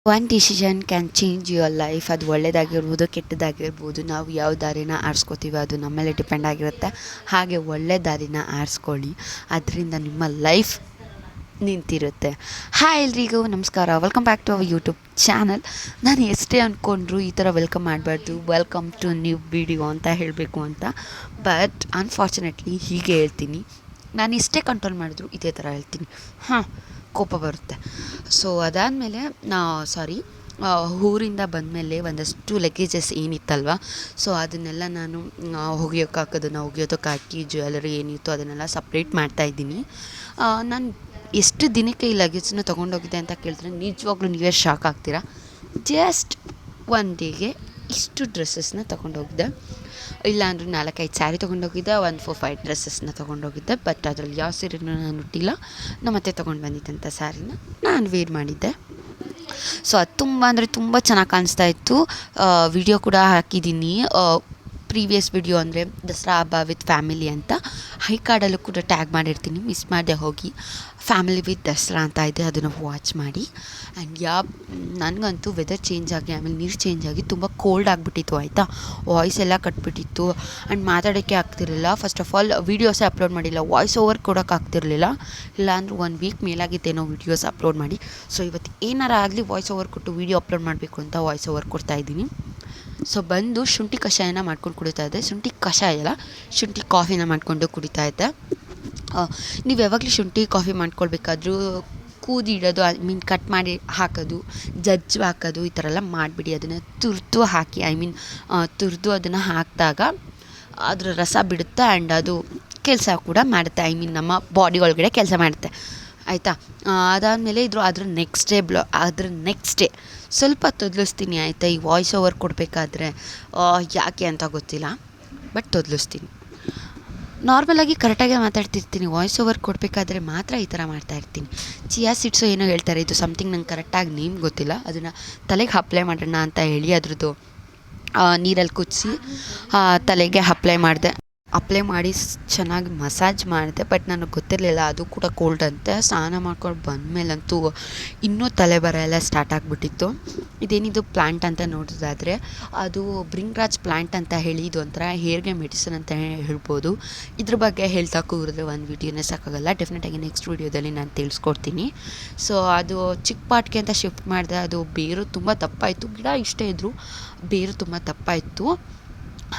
One decision can change your life. ಅದು ಒಳ್ಳೆಯದಾಗಿರ್ಬೋದು, ಕೆಟ್ಟದಾಗಿರ್ಬೋದು. ನಾವು ಯಾವ ದಾರಿನ ಆರಿಸ್ಕೋತೀವಿ ಅದು ನಮ್ಮ ಮೇಲೆ ಡಿಪೆಂಡ್ ಆಗಿರುತ್ತೆ. ಹಾಗೆ ಒಳ್ಳೆ ದಾರಿನ ಆರಿಸ್ಕೊಳ್ಳಿ, ಅದರಿಂದ ನಿಮ್ಮ ಲೈಫ್ ನಿಂತಿರುತ್ತೆ. ಹಾಯ್ ಎಲ್ರಿಗೂ ನಮಸ್ಕಾರ, welcome back to our YouTube channel. ನಾನು ಎಷ್ಟೇ ಅಂದ್ಕೊಂಡ್ರು ಈ ಥರ ವೆಲ್ಕಮ್ ಮಾಡಬಾರ್ದು, ವೆಲ್ಕಮ್ ಟು ನ್ಯೂ ವಿಡಿಯೋ ಅಂತ ಹೇಳಬೇಕು ಅಂತ. ಬಟ್ ಅನ್ಫಾರ್ಚುನೇಟ್ಲಿ ಹೀಗೆ ಹೇಳ್ತೀನಿ. ನಾನು ಎಷ್ಟೇ ಕಂಟ್ರೋಲ್ ಮಾಡಿದ್ರು ಇದೇ ಥರ ಹೇಳ್ತೀನಿ. ಕೋಪ ಬರುತ್ತೆ. ಸೊ ಅದಾದಮೇಲೆ ಊರಿಂದ ಬಂದಮೇಲೆ ಒಂದಷ್ಟು ಲಗೇಜಸ್ ಏನಿತ್ತಲ್ವ, ಸೊ ಅದನ್ನೆಲ್ಲ ನಾನು ಒಗೆಯೋದಕ್ಕೆ ಹಾಕಿ ಜ್ಯುವೆಲರಿ ಏನಿತ್ತು ಅದನ್ನೆಲ್ಲ ಸಪ್ರೇಟ್ ಮಾಡ್ತಾಯಿದ್ದೀನಿ. ನಾನು ಎಷ್ಟು ದಿನಕ್ಕೆ ಈ ಲಗೇಜನ್ನ ತೊಗೊಂಡೋಗಿದೆ ಅಂತ ಕೇಳಿದ್ರೆ ನಿಜವಾಗ್ಲೂ ನೀವೇ ಶಾಕ್ ಆಗ್ತೀರಾ. ಜಸ್ಟ್ ಒನ್ ಡೇಗೆ ಇಷ್ಟು ಡ್ರೆಸ್ಸಸ್ನ ತೊಗೊಂಡೋಗಿದ್ದೆ. ಇಲ್ಲಾಂದರೆ 4-5 ಸ್ಯಾರಿ ತೊಗೊಂಡೋಗಿದ್ದೆ, 4-5 ಡ್ರೆಸ್ಸಸ್ನ ತೊಗೊಂಡೋಗಿದ್ದೆ. ಬಟ್ ಅದರಲ್ಲಿ ಯಾವ ಸೀರೆನೂ ನಾನು ಉಟ್ಟಿಲ್ಲ. ನಮ್ಮತ್ತೆ ತೊಗೊಂಡು ಬಂದಿದ್ದಂಥ ಸ್ಯಾರಿನ ನಾನು ವೇರ್ ಮಾಡಿದ್ದೆ. ಸೊ ಅದು ತುಂಬ ಅಂದರೆ ತುಂಬ ಚೆನ್ನಾಗಿ ಕಾಣಿಸ್ತಾ ಇತ್ತು. ವಿಡಿಯೋ ಕೂಡ ಹಾಕಿದ್ದೀನಿ, ಪ್ರೀವಿಯಸ್ ವಿಡಿಯೋ ಅಂದರೆ ದಸರಾ ಹಬ್ಬ ವಿತ್ ಫ್ಯಾಮಿಲಿ ಅಂತ. ಹೈಕಾರ್ಡಲ್ಲೂ ಕೂಡ ಟ್ಯಾಗ್ ಮಾಡಿರ್ತೀನಿ, ಮಿಸ್ ಮಾಡದೆ ಹೋಗಿ. ಫ್ಯಾಮಿಲಿ ವಿತ್ ದಸರಾ ಅಂತ ಇದೆ, ಅದನ್ನು ವಾಚ್ ಮಾಡಿ. ಆ್ಯಂಡ್ ನನಗಂತೂ ವೆದರ್ ಚೇಂಜ್ ಆಗಿ ಆಮೇಲೆ ನೀರು ಚೇಂಜ್ ಆಗಿ ತುಂಬ ಕೋಲ್ಡ್ ಆಗಿಬಿಟ್ಟಿತ್ತು ಆಯಿತಾ. ವಾಯ್ಸ್ ಎಲ್ಲ ಕಟ್ಬಿಟ್ಟಿತ್ತು ಆ್ಯಂಡ್ ಮಾತಾಡೋಕ್ಕೆ ಆಗ್ತಿರಲಿಲ್ಲ. ಫಸ್ಟ್ ಆಫ್ ಆಲ್ ವೀಡಿಯೋಸೇ ಅಪ್ಲೋಡ್ ಮಾಡಿಲ್ಲ, ವಾಯ್ಸ್ ಓವರ್ ಕೊಡೋಕ್ಕಾಗ್ತಿರ್ಲಿಲ್ಲ. ಇಲ್ಲಾಂದ್ರೆ 1 ವೀಕ್ ಮೇಲಾಗಿತ್ತೇನೋ ವೀಡಿಯೋಸ್ ಅಪ್ಲೋಡ್ ಮಾಡಿ. ಸೊ ಇವತ್ತು ಏನಾರ ಆಗಲಿ ವಾಯ್ಸ್ ಓವರ್ ಕೊಟ್ಟು ವೀಡಿಯೋ ಅಪ್ಲೋಡ್ ಮಾಡಬೇಕು ಅಂತ ವಾಯ್ಸ್ ಓವರ್ ಕೊಡ್ತಾಯಿದ್ದೀನಿ. ಸೊ ಬಂದು ಶುಂಠಿ ಕಷಾಯನ ಮಾಡ್ಕೊಂಡು ಕುಡಿತಾ ಇದ್ದೆ. ಶುಂಠಿ ಕಷಾಯ ಅಲ್ಲ, ಶುಂಠಿ ಕಾಫಿನ ಮಾಡಿಕೊಂಡು ಕುಡಿತಾ ಇದ್ದೆ. ನೀವು ಯಾವಾಗಲೂ ಶುಂಠಿ ಕಾಫಿ ಮಾಡ್ಕೊಳ್ಬೇಕಾದ್ರೂ ಕೂದಿಡೋದು, ಕಟ್ ಮಾಡಿ ಹಾಕೋದು, ಜಜ್ಜು ಹಾಕೋದು ಈ ಥರ ಎಲ್ಲ ಮಾಡಿಬಿಡಿ. ಅದನ್ನು ತುರಿದು ಹಾಕಿ, ತುರಿದು ಅದನ್ನು ಹಾಕಿದಾಗ ಅದರ ರಸ ಬಿಡುತ್ತೆ ಆ್ಯಂಡ್ ಅದು ಕೆಲಸ ಕೂಡ ಮಾಡುತ್ತೆ. ನಮ್ಮ ಬಾಡಿ ಒಳಗಡೆ ಕೆಲಸ ಮಾಡುತ್ತೆ ಆಯಿತಾ. ಅದಾದಮೇಲೆ ಅದ್ರ ನೆಕ್ಸ್ಟ್ ಡೇ ಸ್ವಲ್ಪ ತೊದಲಿಸ್ತೀನಿ ಆಯಿತಾ. ಈ ವಾಯ್ಸ್ ಓವರ್ ಕೊಡಬೇಕಾದ್ರೆ ಯಾಕೆ ಅಂತ ಗೊತ್ತಿಲ್ಲ, ಬಟ್ ತೊದಲಿಸ್ತೀನಿ. ನಾರ್ಮಲಾಗಿ ಕರೆಕ್ಟಾಗಿ ಮಾತಾಡ್ತಿರ್ತೀನಿ, ವಾಯ್ಸ್ ಓವರ್ ಕೊಡಬೇಕಾದ್ರೆ ಮಾತ್ರ ಈ ಥರ ಮಾಡ್ತಾಯಿರ್ತೀನಿ. ಚಿಯಾ ಸೀಡ್ಸು ಏನೋ ಹೇಳ್ತಾರೆ, ಇದು ಸಮಥಿಂಗ್ ನಂಗೆ ಕರೆಕ್ಟಾಗಿ ನೇಮ್ ಗೊತ್ತಿಲ್ಲ. ಅದನ್ನು ತಲೆಗೆ ಅಪ್ಲೈ ಮಾಡೋಣ ಅಂತ ಹೇಳಿ ಅದ್ರದ್ದು ನೀರಲ್ಲಿ ಕುದಿಸಿ ತಲೆಗೆ ಅಪ್ಲೈ ಮಾಡಿ ಚೆನ್ನಾಗಿ ಮಸಾಜ್ ಮಾಡಿದೆ. ಬಟ್ ನನಗೆ ಗೊತ್ತಿರಲಿಲ್ಲ ಅದು ಕೂಡ ಕೋಲ್ಡ್ ಅಂತೆ. ಸ್ನಾನ ಮಾಡ್ಕೊಂಡು ಬಂದಮೇಲಂತೂ ಇನ್ನೂ ತಲೆ ಬರ ಎಲ್ಲ ಸ್ಟಾರ್ಟ್ ಆಗಿಬಿಟ್ಟಿತ್ತು. ಇದೇನಿದು ಪ್ಲ್ಯಾಂಟ್ ಅಂತ ನೋಡೋದಾದರೆ ಅದು ಬ್ರಿಂಗ್ರಾಜ್ ಪ್ಲ್ಯಾಂಟ್ ಅಂತ ಹೇಳಿ, ಇದು ಒಂಥರ ಹೇರ್ಗೆ ಮೆಡಿಸಿನ್ ಅಂತ ಹೇಳ್ಬೋದು. ಇದ್ರ ಬಗ್ಗೆ ಹೇಳ್ತಾ ಕೂರಿದ್ರೆ ಒಂದು ವೀಡಿಯೋನೇ ಸಾಕಾಗಲ್ಲ. ಡೆಫಿನೆಟಾಗಿ ನೆಕ್ಸ್ಟ್ ವೀಡಿಯೋದಲ್ಲಿ ನಾನು ತಿಳಿಸ್ಕೊಡ್ತೀನಿ. ಸೊ ಅದು ಚಿಕ್ಕ ಪಾಟ್ಗೆ ಅಂತ ಶಿಫ್ಟ್ ಮಾಡಿದೆ. ಅದು ಬೇರು ತುಂಬ ದಪ್ಪ ಇತ್ತು, ಗಿಡ ಇಷ್ಟೇ ಇದ್ದರೂ ಬೇರು ತುಂಬ ದಪ್ಪ ಇತ್ತು.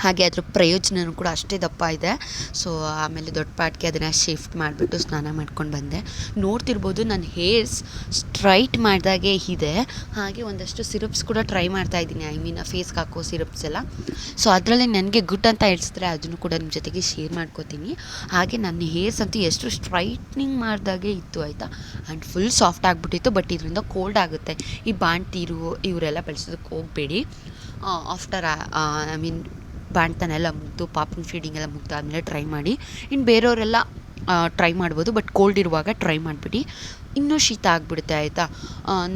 ಹಾಗೆ ಅದ್ರ ಪ್ರಯೋಜನವೂ ಕೂಡ ಅಷ್ಟೇ ದಪ್ಪ ಇದೆ. ಸೊ ಆಮೇಲೆ ದೊಡ್ಡ ಪಾಟ್ಗೆ ಅದನ್ನು ಶಿಫ್ಟ್ ಮಾಡಿಬಿಟ್ಟು ಸ್ನಾನ ಮಾಡ್ಕೊಂಡು ಬಂದೆ. ನೋಡ್ತಿರ್ಬೋದು ನನ್ನ ಹೇರ್ಸ್ ಸ್ಟ್ರೈಟ್ ಮಾಡಿದಾಗೆ ಇದೆ. ಹಾಗೆ ಒಂದಷ್ಟು ಸಿರಪ್ಸ್ ಕೂಡ ಟ್ರೈ ಮಾಡ್ತಾಯಿದ್ದೀನಿ, ಫೇಸ್ಗೆ ಹಾಕೋ ಸಿರಪ್ಸ್ ಎಲ್ಲ. ಸೊ ಅದರಲ್ಲಿ ನನಗೆ ಗುಡ್ ಅಂತ ಹೇಳ್ಸಿದ್ರೆ ಅದನ್ನು ಕೂಡ ನಿಮ್ಮ ಜೊತೆಗೆ ಶೇರ್ ಮಾಡ್ಕೋತೀನಿ. ಹಾಗೆ ನನ್ನ ಹೇರ್ಸ್ ಅಂತೂ ಎಷ್ಟು ಸ್ಟ್ರೈಟ್ನಿಂಗ್ ಮಾಡಿದಾಗೆ ಇತ್ತು ಆಯಿತಾ. ಆ್ಯಂಡ್ ಫುಲ್ ಸಾಫ್ಟ್ ಆಗಿಬಿಟ್ಟಿತ್ತು. ಬಟ್ ಇದರಿಂದ ಕೋಲ್ಡ್ ಆಗುತ್ತೆ. ಈ ಬಾಣ್ತೀರು ಇವರೆಲ್ಲ ಬಳಸೋದಕ್ಕೆ ಹೋಗಬೇಡಿ. ಆಫ್ಟರ್ ಬಾಣ್ತನೆಲ್ಲ ಮುಗ್ದು ಪಾಪನ್ ಫೀಡಿಂಗ್ ಎಲ್ಲ ಮುಗ್ದಾದ್ಮೇಲೆ ಟ್ರೈ ಮಾಡಿ. ಇನ್ನು ಬೇರೆಯವರೆಲ್ಲ ಟ್ರೈ ಮಾಡ್ಬೋದು, ಬಟ್ ಕೋಲ್ಡ್ ಇರುವಾಗ ಟ್ರೈ ಮಾಡಿಬಿಡಿ. ಇನ್ನೂ ಶೀತ ಆಗಿಬಿಡುತ್ತೆ ಆಯಿತಾ.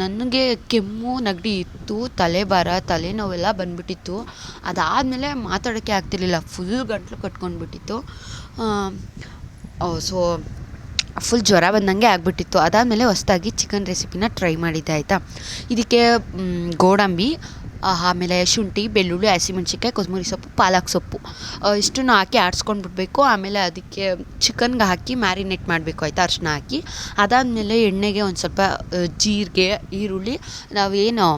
ನನಗೆ ಕೆಮ್ಮು ನೆಗಡಿ ಇತ್ತು, ತಲೆನೋವೆಲ್ಲ ಬಂದುಬಿಟ್ಟಿತ್ತು. ಅದಾದಮೇಲೆ ಮಾತಾಡೋಕ್ಕೆ ಆಗ್ತಿರ್ಲಿಲ್ಲ, ಫುಲ್ ಗಂಟಲು ಕಟ್ಕೊಂಡ್ಬಿಟ್ಟಿತ್ತು. ಸೊ ಫುಲ್ ಜ್ವರ ಬಂದಂಗೆ ಆಗಿಬಿಟ್ಟಿತ್ತು. ಅದಾದಮೇಲೆ ಹೊಸದಾಗಿ ಚಿಕನ್ ರೆಸಿಪಿನ ಟ್ರೈ ಮಾಡಿದ್ದೆ ಆಯಿತಾ. ಇದಕ್ಕೆ ಗೋಡಂಬಿ, ಆಮೇಲೆ ಶುಂಠಿ, ಬೆಳ್ಳುಳ್ಳಿ, ಹಸಿಮೆಣ್ಸಿನ್ಕಾಯಿ, ಕೊತ್ತಂಬರಿ ಸೊಪ್ಪು, ಪಾಲಕ್ ಸೊಪ್ಪು ಇಷ್ಟನ್ನು ಹಾಕಿ ಆಡಿಸ್ಕೊಂಡು ಬಿಡಬೇಕು. ಆಮೇಲೆ ಅದಕ್ಕೆ ಚಿಕನ್ಗೆ ಹಾಕಿ ಮ್ಯಾರಿನೇಟ್ ಮಾಡಬೇಕು ಆಯಿತಾ, ಅರಿಶಿನ ಹಾಕಿ. ಅದಾದಮೇಲೆ ಎಣ್ಣೆಗೆ ಒಂದು ಸ್ವಲ್ಪ ಜೀರಿಗೆ, ಈರುಳ್ಳಿ, ನಾವೇನು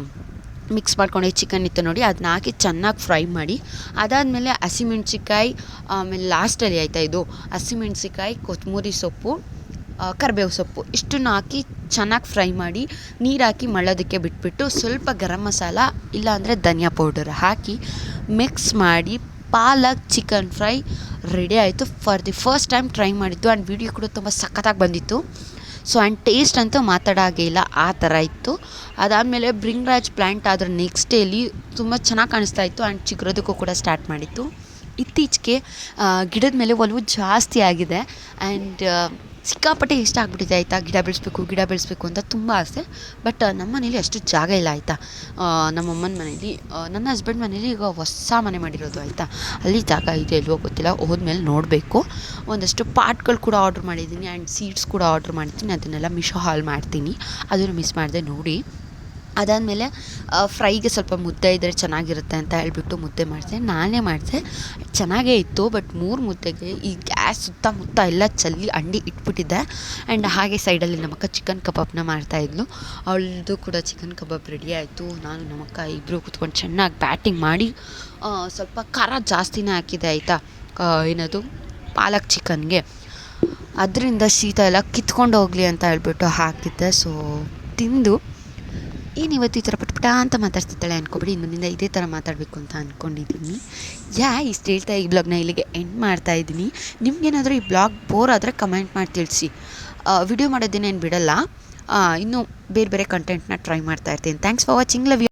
ಮಿಕ್ಸ್ ಮಾಡ್ಕೊಂಡು ಚಿಕನ್ ಇತ್ತು ನೋಡಿ ಅದನ್ನ ಹಾಕಿ ಚೆನ್ನಾಗಿ ಫ್ರೈ ಮಾಡಿ. ಅದಾದಮೇಲೆ ಹಸಿಮೆಣ್ಸಿನ್ಕಾಯಿ, ಆಮೇಲೆ ಲಾಸ್ಟಲ್ಲಿ ಆಯಿತಾ ಇದು ಹಸಿಮೆಣ್ಸಿನ್ಕಾಯಿ, ಕೊತ್ತಂಬರಿ ಸೊಪ್ಪು, ಕರಿಬೇವು ಸೊಪ್ಪು ಇಷ್ಟನ್ನು ಹಾಕಿ ಚೆನ್ನಾಗಿ ಫ್ರೈ ಮಾಡಿ ನೀರು ಹಾಕಿ ಮಳ್ಳೋದಕ್ಕೆ ಬಿಟ್ಬಿಟ್ಟು ಸ್ವಲ್ಪ ಗರಂ ಮಸಾಲ ಇಲ್ಲಾಂದರೆ ಧನಿಯಾ ಪೌಡರ್ ಹಾಕಿ ಮಿಕ್ಸ್ ಮಾಡಿ ಪಾಲಕ್ ಚಿಕನ್ ಫ್ರೈ ರೆಡಿ ಆಯಿತು. For the first time try ಮಾಡಿದ್ದು ಆ್ಯಂಡ್ ವಿಡಿಯೋ ಕೂಡ ತುಂಬ ಸಖತ್ತಾಗಿ ಬಂದಿತ್ತು. ಸೊ ಆ್ಯಂಡ್ ಟೇಸ್ಟ್ ಅಂತೂ ಮಾತಾಡೋಂಗೇ ಇಲ್ಲ, ಆ ಥರ ಇತ್ತು. ಅದಾದಮೇಲೆ ಬ್ರಿಂಗ್ರಾಜ್ ಪ್ಲ್ಯಾಂಟ್ ಅದರ ನೆಕ್ಸ್ಟ್ ಡೇಲಿ ತುಂಬ ಚೆನ್ನಾಗಿ ಕಾಣಿಸ್ತಾ ಇತ್ತು ಆ್ಯಂಡ್ ಚಿಗುರೋದಕ್ಕೂ ಕೂಡ ಸ್ಟಾರ್ಟ್ ಮಾಡಿತ್ತು. ಇತ್ತೀಚೆಗೆ ಗಿಡದ ಮೇಲೆ ಒಲವು ಜಾಸ್ತಿ ಆಗಿದೆ ಆ್ಯಂಡ್ ಸಿಕ್ಕಾಪಟ್ಟೆ ಇಷ್ಟ ಆಗ್ಬಿಟ್ಟಿದೆ ಆಯಿತಾ. ಗಿಡ ಬೆಳೆಸಬೇಕು ಅಂತ ತುಂಬ ಆಸೆ. ಬಟ್ ನಮ್ಮ ಮನೇಲಿ ಅಷ್ಟು ಜಾಗ ಇಲ್ಲ ಆಯಿತಾ. ನಮ್ಮಮ್ಮನ ಮನೇಲಿ, ನನ್ನ ಹಸ್ಬೆಂಡ್ ಮನೇಲಿ ಈಗ ಹೊಸ ಮನೆ ಮಾಡಿರೋದು ಆಯಿತಾ. ಅಲ್ಲಿ ಜಾಗ ಇದೆ ಇಲ್ವೋ ಗೊತ್ತಿಲ್ಲ, ಹೋದ್ಮೇಲೆ ನೋಡಬೇಕು. ಒಂದಷ್ಟು ಪಾಟ್ಗಳು ಕೂಡ ಆರ್ಡ್ರ್ ಮಾಡಿದ್ದೀನಿ ಆ್ಯಂಡ್ ಸೀಡ್ಸ್ ಕೂಡ ಆರ್ಡ್ರ್ ಮಾಡಿದ್ದೀನಿ. ಅದನ್ನೆಲ್ಲ ಮೀಶೋ ಹಾಲ್ ಮಾಡ್ತೀನಿ, ಅದನ್ನು ಮಿಸ್ ಮಾಡಿದೆ ನೋಡಿ. ಅದಾದಮೇಲೆ ಫ್ರೈಗೆ ಸ್ವಲ್ಪ ಮುದ್ದೆ ಇದ್ದರೆ ಚೆನ್ನಾಗಿರುತ್ತೆ ಅಂತ ಹೇಳಿಬಿಟ್ಟು ಮುದ್ದೆ ಮಾಡಿದೆ, ನಾನೇ ಮಾಡಿದೆ. ಚೆನ್ನಾಗೇ ಇತ್ತು. ಬಟ್ 3 ಮುದ್ದೆಗೆ ಈ ಗ್ಯಾಸ್ ಸುತ್ತಮುತ್ತ ಎಲ್ಲ ಚೆಲ್ಲಿ ಅಂಡಿ ಇಟ್ಬಿಟ್ಟಿದ್ದೆ. ಆ್ಯಂಡ್ ಹಾಗೆ ಸೈಡಲ್ಲಿ ನಮ್ಮಕ್ಕ ಚಿಕನ್ ಕಬಾಬ್ನ ಮಾಡ್ತಾಯಿದ್ಲು. ಅವಳದು ಕೂಡ ಚಿಕನ್ ಕಬಾಬ್ ರೆಡಿ ಆಯಿತು. ನಾನು ನಮ್ಮಕ್ಕ ಇಬ್ಬರು ಕೂತ್ಕೊಂಡು ಚೆನ್ನಾಗಿ ಬ್ಯಾಟಿಂಗ್ ಮಾಡಿ ಸ್ವಲ್ಪ ಖಾರ ಜಾಸ್ತಿನೇ ಹಾಕಿದೆ ಆಯಿತಾ, ಏನದು ಪಾಲಕ್ ಚಿಕನ್ಗೆ. ಅದರಿಂದ ಶೀತ ಎಲ್ಲ ಕಿತ್ಕೊಂಡು ಹೋಗಲಿ ಅಂತ ಹೇಳ್ಬಿಟ್ಟು ಹಾಕಿದ್ದೆ. ಸೊ ತಿಂದು ಇವತ್ತು ಈ ಥರ ಪಟ ಅಂತ ಮಾತಾಡ್ತಿದ್ದಾಳೆ ಅನ್ಕೊಬಿಡಿ, ಇನ್ನೊಂದಿಂದ ಇದೇ ಥರ ಮಾತಾಡಬೇಕು ಅಂತ ಅಂದ್ಕೊಂಡಿದ್ದೀನಿ. ಇಷ್ಟು ಹೇಳ್ತಾ ಈ ಬ್ಲಾಗ್ನ ಇಲ್ಲಿಗೆ ಎಂಡ್ ಮಾಡ್ತಾಯಿದ್ದೀನಿ. ನಿಮ್ಗೇನಾದರೂ ಈ ಬ್ಲಾಗ್ ಬೋರ್ ಆದರೆ ಕಮೆಂಟ್ ಮಾಡಿ ತಿಳಿಸಿ. ವಿಡಿಯೋ ಮಾಡೋದೇನೇನು ಬಿಡಲ್ಲ, ಇನ್ನೂ ಬೇರೆ ಬೇರೆ ಕಂಟೆಂಟ್ನ ಟ್ರೈ ಮಾಡ್ತಾ ಇರ್ತೀನಿ. Thanks for watching, love you.